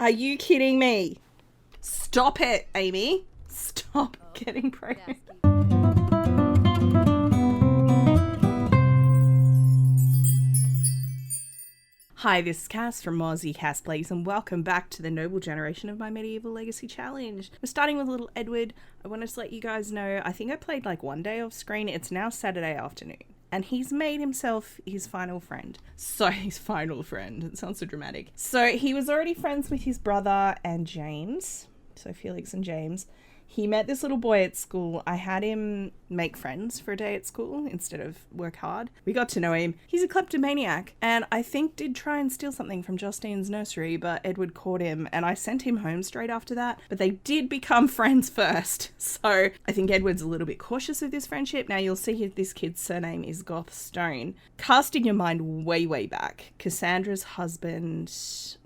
Are you kidding me? Stop it, Aimee. Stop getting pregnant. Hi, this is Cass from Mozzie Cass Plays, and welcome back to the noble generation of my medieval legacy challenge. We're starting with little Edward. I wanted to let you guys know, I think I played like one day off screen. It's now Saturday afternoon, and he's made himself his final friend. So his final friend, it sounds so dramatic. So he was already friends with his brother and James, so Felix and James. He met this little boy at school. I had him make friends for a day at school instead of work hard. We got to know him. He's a kleptomaniac, and I think did try and steal something from Justine's nursery, but Edward caught him, and I sent him home straight after that. But they did become friends first. So I think Edward's a little bit cautious of this friendship. Now you'll see this kid's surname is Goth Stone. Cast in your mind way back, Cassandra's husband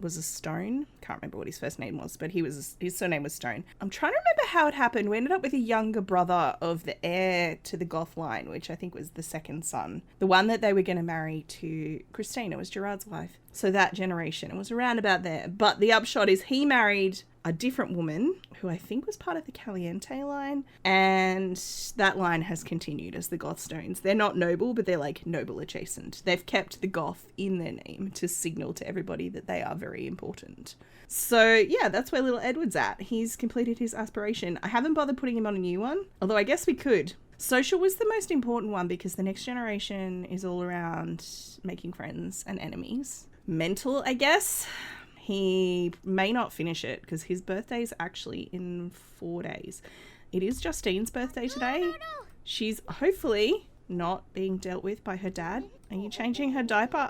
was a Stone. Can't remember what his first name was, but his surname was Stone. I'm trying to remember how it happened. We ended up with a younger brother of the heir to the Goth line, which I think was the second son. The one that they were going to marry to Christina was Gerard's wife. So that generation, it was around about there. But the upshot is he married a different woman who I think was part of the Caliente line, and that line has continued as the Goth Stones. They're not noble, but they're like noble adjacent. They've kept the Goth in their name to signal to everybody that they are very important. So yeah, that's where little Edward's at. He's completed his aspiration. I haven't bothered putting him on a new one, although I guess we could. Social was the most important one because the next generation is all around making friends and enemies. Mental, I guess. He may not finish it because his birthday is actually in 4 days. It is Justine's birthday today. No. She's hopefully not being dealt with by her dad. Are you changing her diaper?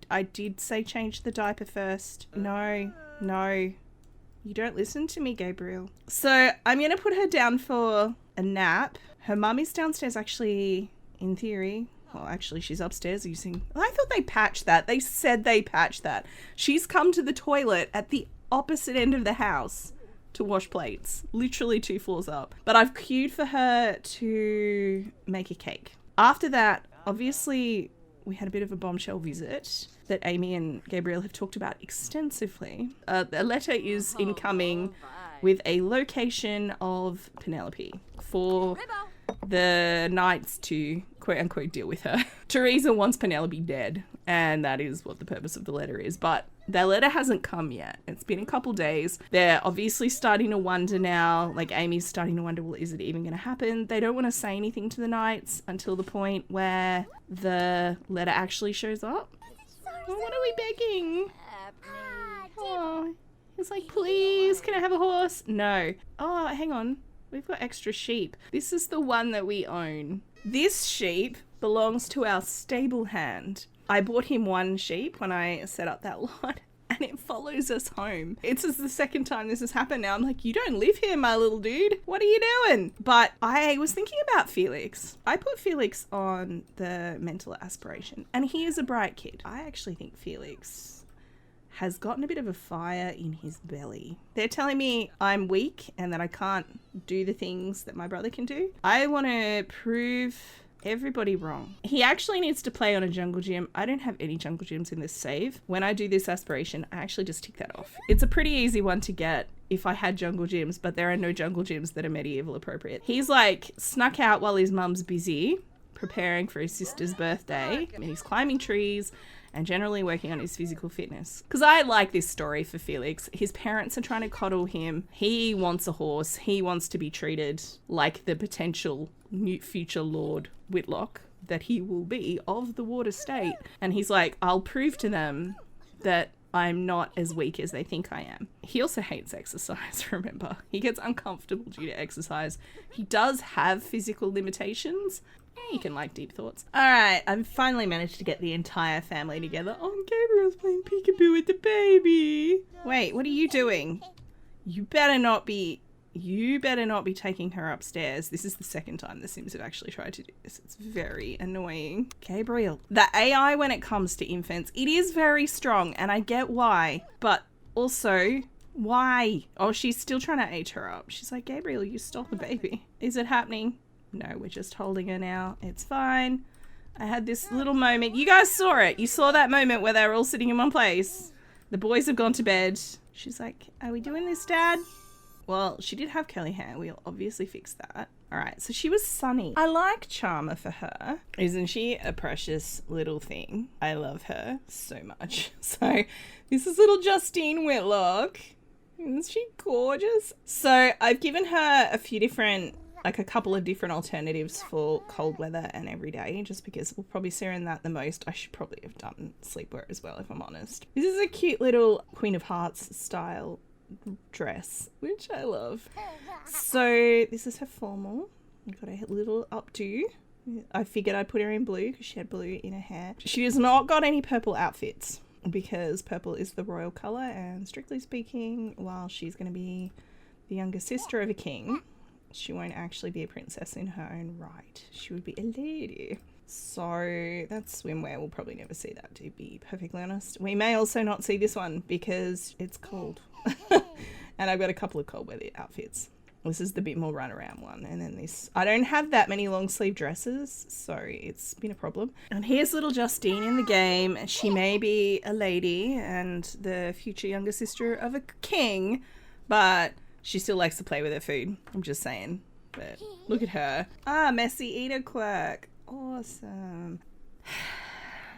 I did say change the diaper first. No. You don't listen to me, Gabriel. So I'm going to put her down for a nap. Her mum is downstairs actually, in theory. Well, actually, she's upstairs using... I thought they patched that. They said they patched that. She's come to the toilet at the opposite end of the house to wash plates. Literally 2 floors up. But I've queued for her to make a cake. After that, obviously, we had a bit of a bombshell visit that Aimee and Gabriel have talked about extensively. A letter is incoming with a location of Penelope for the knights to quote-unquote deal with her. Teresa wants Penelope dead, and that is what the purpose of the letter is, but that letter hasn't come yet. It's been a couple days. They're obviously starting to wonder now, like Amy's starting to wonder, well, is it even going to happen? They don't want to say anything to the knights until the point where the letter actually shows up. Well, what are we begging? Oh, it's like, please, can I have a horse? No. Oh, hang on. We've got extra sheep. This is the one that we own. This sheep belongs to our stable hand. I bought him 1 sheep when I set up that lot, and it follows us home. It's just the second time this has happened now. I'm like, you don't live here, my little dude. What are you doing? But I was thinking about Felix. I put Felix on the mental aspiration, and he is a bright kid. I actually think Felix has gotten a bit of a fire in his belly. They're telling me I'm weak and that I can't do the things that my brother can do. I want to prove everybody wrong. He actually needs to play on a jungle gym. I don't have any jungle gyms in this save. When I do this aspiration, I actually just tick that off. It's a pretty easy one to get if I had jungle gyms, but there are no jungle gyms that are medieval appropriate. He's like snuck out while his mum's busy preparing for his sister's birthday, and he's climbing trees and generally working on his physical fitness. Because I like this story for Felix. His parents are trying to coddle him. He wants a horse. He wants to be treated like the potential new future Lord Whitlock that he will be of the Ward Estate. And he's like, I'll prove to them that I'm not as weak as they think I am. He also hates exercise, remember. He gets uncomfortable due to exercise. He does have physical limitations. You can like deep thoughts. Alright, I've finally managed to get the entire family together. Oh, Gabriel's playing peekaboo with the baby. Wait, what are you doing? You better not be taking her upstairs. This is the second time the Sims have actually tried to do this. It's very annoying. Gabriel. The AI when it comes to infants, it is very strong, and I get why. But also, why? Oh, she's still trying to age her up. She's like, Gabriel, you stole the baby. Is it happening? No, we're just holding her now. It's fine. I had this little moment. You guys saw it. You saw that moment where they were all sitting in one place. The boys have gone to bed. She's like, are we doing this, Dad? Well, she did have curly hair. We'll obviously fix that. All right, so she was Sunny. I like Charmer for her. Isn't she a precious little thing? I love her so much. So this is little Justine Whitlock. Isn't she gorgeous? So I've given her a few different, like a couple of different alternatives for cold weather and everyday, just because we'll probably see her in that the most. I should probably have done sleepwear as well, if I'm honest. This is a cute little Queen of Hearts style dress, which I love. So this is her formal. I've got a little updo. I figured I'd put her in blue because she had blue in her hair. She has not got any purple outfits because purple is the royal colour, and strictly speaking, while she's going to be the younger sister of a king, she won't actually be a princess in her own right. She would be a lady. So that's swimwear. We'll probably never see that, to be perfectly honest. We may also not see this one because it's cold. And I've got a couple of cold weather outfits. This is the bit more run around one. And then this, I don't have that many long sleeve dresses, so it's been a problem. And here's little Justine in the game. She may be a lady and the future younger sister of a king, but she still likes to play with her food. I'm just saying. But look at her. Ah, messy eater quirk. Awesome.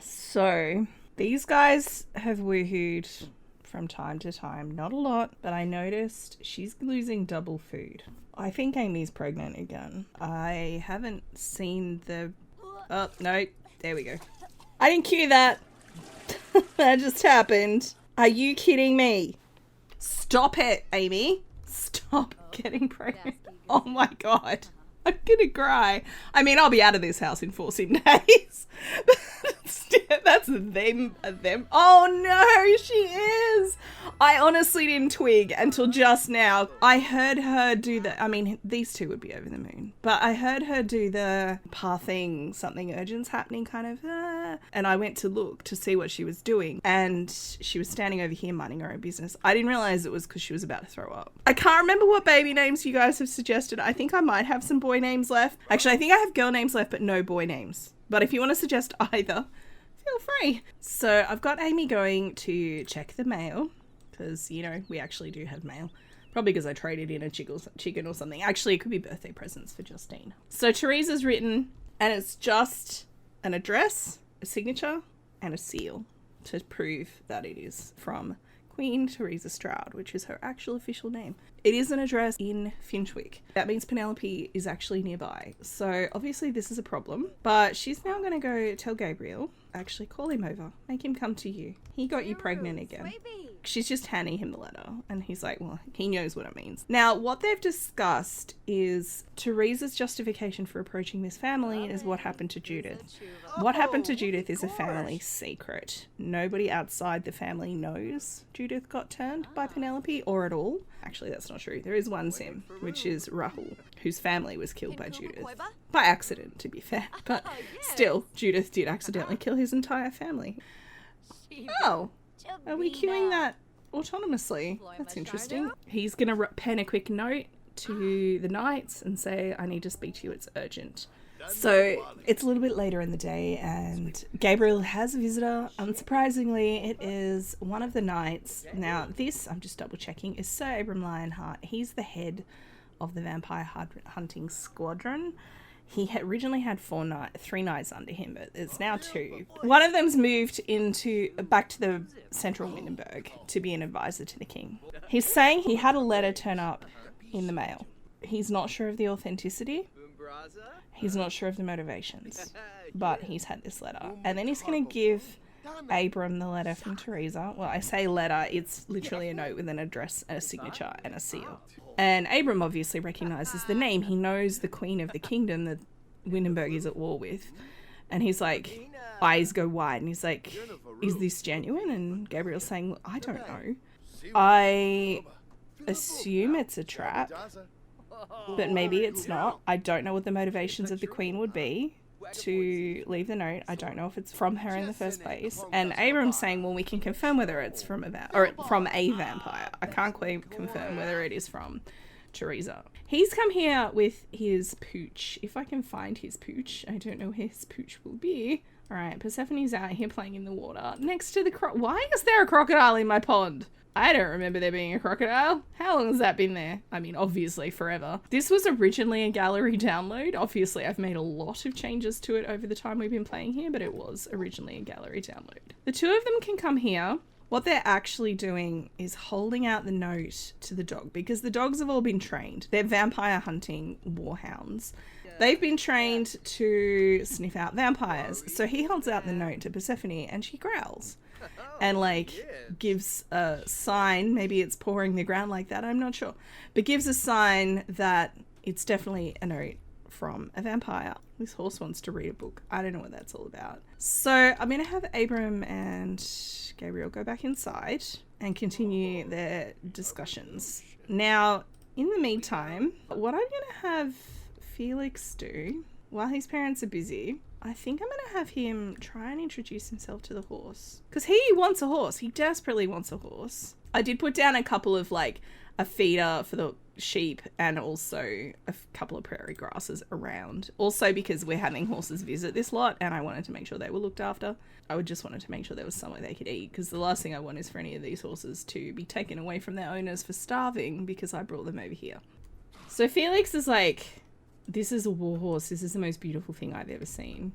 So these guys have woohooed from time to time. Not a lot, but I noticed she's losing double food. I think Aimee's pregnant again. I haven't seen the... Oh, no. There we go. I didn't cue that. That just happened. Are you kidding me? Stop it, Aimee. Stop getting pregnant. Oh my God. I'm gonna cry. I mean, I'll be out of this house in 4 days. That's them. Oh no, she is. I honestly didn't twig until just now. I heard her do the, I mean, these two would be over the moon, but I heard her do the pathing, something urgent's happening kind of, and I went to look to see what she was doing, and she was standing over here minding her own business. I didn't realize it was because she was about to throw up. I can't remember what baby names you guys have suggested. I think I might have some boy names left. Actually, I think I have girl names left, but no boy names. But if you want to suggest either, feel free. So I've got Aimee going to check the mail because, you know, we actually do have mail. Probably because I traded in a chicken or something. Actually, it could be birthday presents for Justine. So Teresa's written, and it's just an address, a signature, and a seal to prove that it is from Queen Teresa Stroud, which is her actual official name. It is an address in Finchwick. That means Penelope is actually nearby. So obviously this is a problem, but she's now going to go tell Gabriel, actually call him over, make him come to you. He got you pregnant again. She's just handing him the letter and he's like, well, he knows what it means. Now, what they've discussed is Teresa's justification for approaching this family is what happened to Judith. What happened to Judith is a family secret. Nobody outside the family knows Judith got turned by Penelope or at all. Actually, that's not true. There is one Sim, which is Rahul, whose family was killed by Judith. By accident, to be fair. But still, Judith did accidentally kill his entire family. Oh, are we queuing that autonomously? That's interesting. He's going to pen a quick note to the knights and say, I need to speak to you, it's urgent. So it's a little bit later in the day and Gabriel has a visitor. Unsurprisingly, it is one of the knights. Now this, I'm just double checking, is Sir Abram Lionheart. He's the head of the vampire hunting squadron. He had originally had 3 knights under him, but it's now 2. One of them's moved back to the central Windenburg to be an advisor to the king. He's saying he had a letter turn up in the mail. He's not sure of the authenticity. He's not sure of the motivations, but he's had this letter. And then he's going to give Abram the letter from Teresa. Well, I say letter, it's literally a note with an address, a signature, and a seal. And Abram obviously recognises the name. He knows the queen of the kingdom that Windenburg is at war with. And he's like, eyes go wide. And he's like, is this genuine? And Gabriel's saying, well, I don't know. I assume it's a trap, but maybe it's not. I don't know what the motivations of the queen would be to leave the note. I don't know if it's from her in the first place. And Abram's saying, well, we can confirm whether it's from a vampire. I can't quite confirm whether it is from Teresa. He's come here with his pooch. If I can find his pooch. I don't know where his pooch will be. All right, Persephone's out here playing in the water next to the why is there a crocodile in my pond? I don't remember there being a crocodile. How long has that been there? I mean, obviously forever. This was originally a gallery download. Obviously, I've made a lot of changes to it over the time we've been playing here, but it was originally a gallery download. The two of them can come here. What they're actually doing is holding out the note to the dog, because the dogs have all been trained. They're vampire hunting warhounds. They've been trained to sniff out vampires. So he holds out the note to Persephone and she growls and like gives a sign. Maybe it's pawing the ground like that, I'm not sure. But gives a sign that it's definitely a note from a vampire. This horse wants to read a book. I don't know what that's all about. So I'm going to have Abram and Gabriel go back inside and continue their discussions. Now, in the meantime, what I'm going to have Felix do, while his parents are busy, I think I'm going to have him try and introduce himself to the horse. Because he wants a horse. He desperately wants a horse. I did put down a couple of, like, a feeder for the sheep and also a couple of prairie grasses around. Also because we're having horses visit this lot and I wanted to make sure they were looked after. I would just wanted to make sure there was somewhere they could eat, because the last thing I want is for any of these horses to be taken away from their owners for starving because I brought them over here. So Felix is like, this is a war horse. This is the most beautiful thing I've ever seen.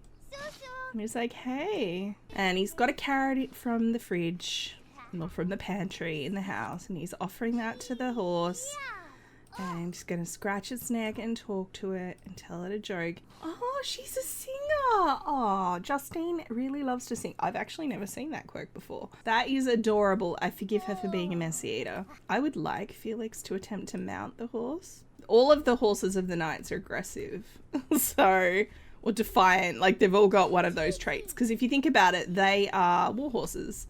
And he's like, hey. And he's got a carrot from the fridge, or from the pantry in the house, and he's offering that to the horse. And he's going to scratch its neck and talk to it and tell it a joke. Oh, she's a singer. Oh, Justine really loves to sing. I've actually never seen that quirk before. That is adorable. I forgive her for being a messy eater. I would like Felix to attempt to mount the horse. All of the horses of the Knights are aggressive. Or defiant. Like, they've all got one of those traits. Because if you think about it, they are war horses.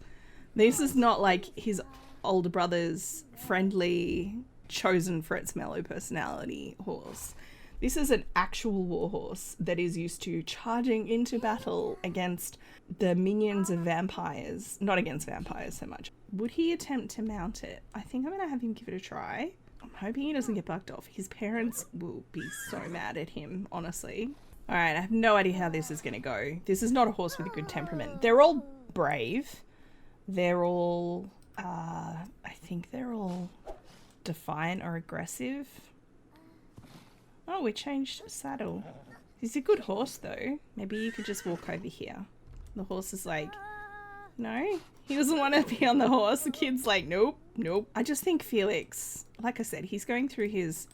This is not like his older brother's friendly, chosen for its mellow personality horse. This is an actual war horse that is used to charging into battle against the minions of vampires. Not against vampires so much. Would he attempt to mount it? I think I'm going to have him give it a try. I'm hoping he doesn't get bucked off. His parents will be so mad at him, honestly. Alright, I have no idea how this is going to go. This is not a horse with a good temperament. They're all brave. They're all, I think they're all defiant or aggressive. Oh, we changed saddle. He's a good horse though. Maybe you could just walk over here. The horse is like, no, he doesn't want to be on the horse. The kid's like, nope, nope. I just think Felix, like I said, he's going through his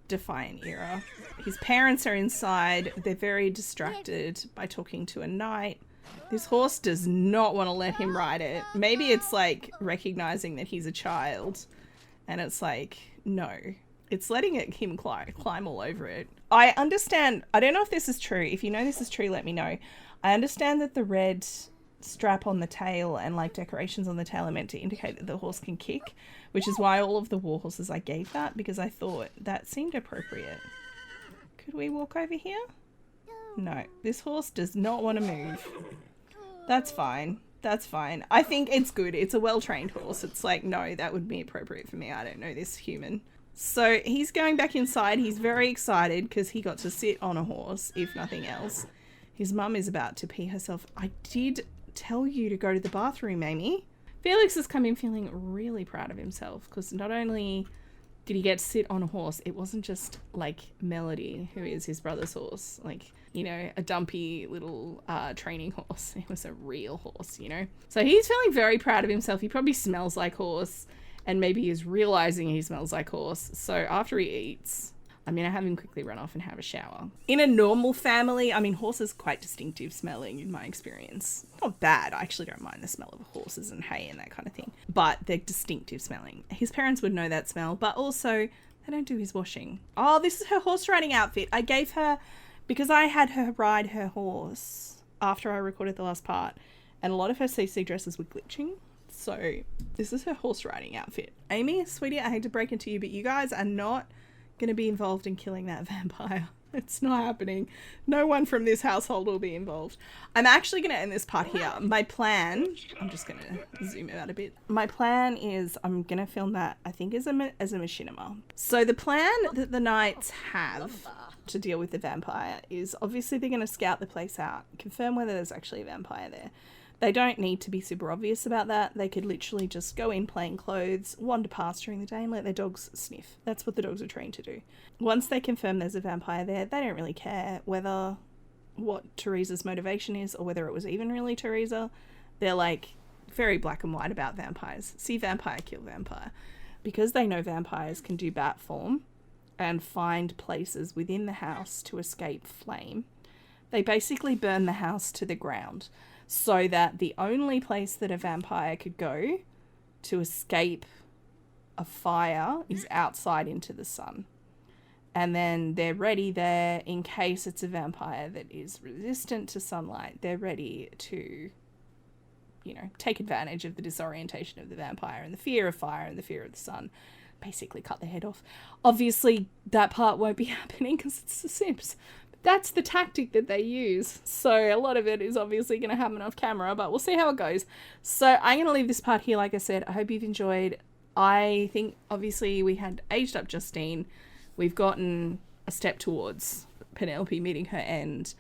defiant era. His parents are inside. They're very distracted by talking to a knight. This horse does not want to let him ride it. Maybe it's like recognizing that he's a child and it's like, no. It's letting him climb all over it. I understand. I don't know if this is true. If you know this is true, let me know. I understand that the red strap on the tail and like decorations on the tail are meant to indicate that the horse can kick, which is why all of the war horses I gave that, because I thought that seemed appropriate. Could we walk over here? No, this horse does not want to move. That's fine. That's fine. I think it's good. It's a well-trained horse. It's like, no, that would be appropriate for me. I don't know this human. So he's going back inside. He's very excited because he got to sit on a horse, if nothing else. His mum is about to pee herself. I did tell you to go to the bathroom, Aimee. Felix has come in feeling really proud of himself because not only did he get to sit on a horse, it wasn't just like Melody, who is his brother's horse, like, you know, a dumpy little training horse. It was a real horse, you know. So he's feeling very proud of himself. He probably smells like horse. And maybe is realizing he smells like horse. So after he eats, I'm going to have him quickly run off and have a shower. In a normal family, I mean, horses are quite distinctive smelling in my experience. Not bad. I actually don't mind the smell of horses and hay and that kind of thing. But they're distinctive smelling. His parents would know that smell, but also they don't do his washing. Oh, this is her horse riding outfit. I gave her, because I had her ride her horse after I recorded the last part. And a lot of her CC dresses were glitching. So this is her horse riding outfit. Aimee, sweetie, I hate to break it to you, but you guys are not going to be involved in killing that vampire. It's not happening. No one from this household will be involved. I'm actually going to end this part here. My plan, I'm just going to zoom out a bit. My plan is I'm going to film that, I think, as a machinima. So the plan that the Knights have to deal with the vampire is obviously they're going to scout the place out, confirm whether there's actually a vampire there. They don't need to be super obvious about that. They could literally just go in plain clothes, wander past during the day and let their dogs sniff. That's what the dogs are trained to do. Once they confirm there's a vampire there, they don't really care what Teresa's motivation is or whether it was even really Teresa. They're like very black and white about vampires. See vampire, kill vampire. Because they know vampires can do bat form and find places within the house to escape flame, they basically burn the house to the ground so that the only place that a vampire could go to escape a fire is outside into the sun. And then they're ready there in case it's a vampire that is resistant to sunlight. They're ready to, take advantage of the disorientation of the vampire and the fear of fire and the fear of the sun. Basically cut their head off. Obviously, that part won't be happening because it's The Sims. But that's the tactic that they use. So a lot of it is obviously going to happen off camera, but we'll see how it goes. So I'm going to leave this part here, like I said. I hope you've enjoyed. I think, obviously, we had aged up Justine. We've gotten a step towards Penelope meeting her end.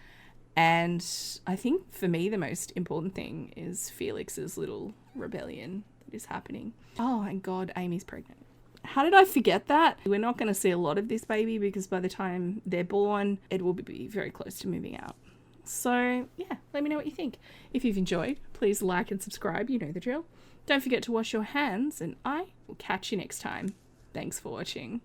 And I think, for me, the most important thing is Felix's little rebellion that is happening. Oh, and God, Aimee's pregnant. How did I forget that? We're not going to see a lot of this baby because by the time they're born, it will be very close to moving out. So, yeah, let me know what you think. If you've enjoyed, please like and subscribe. You know the drill. Don't forget to wash your hands, and I will catch you next time. Thanks for watching.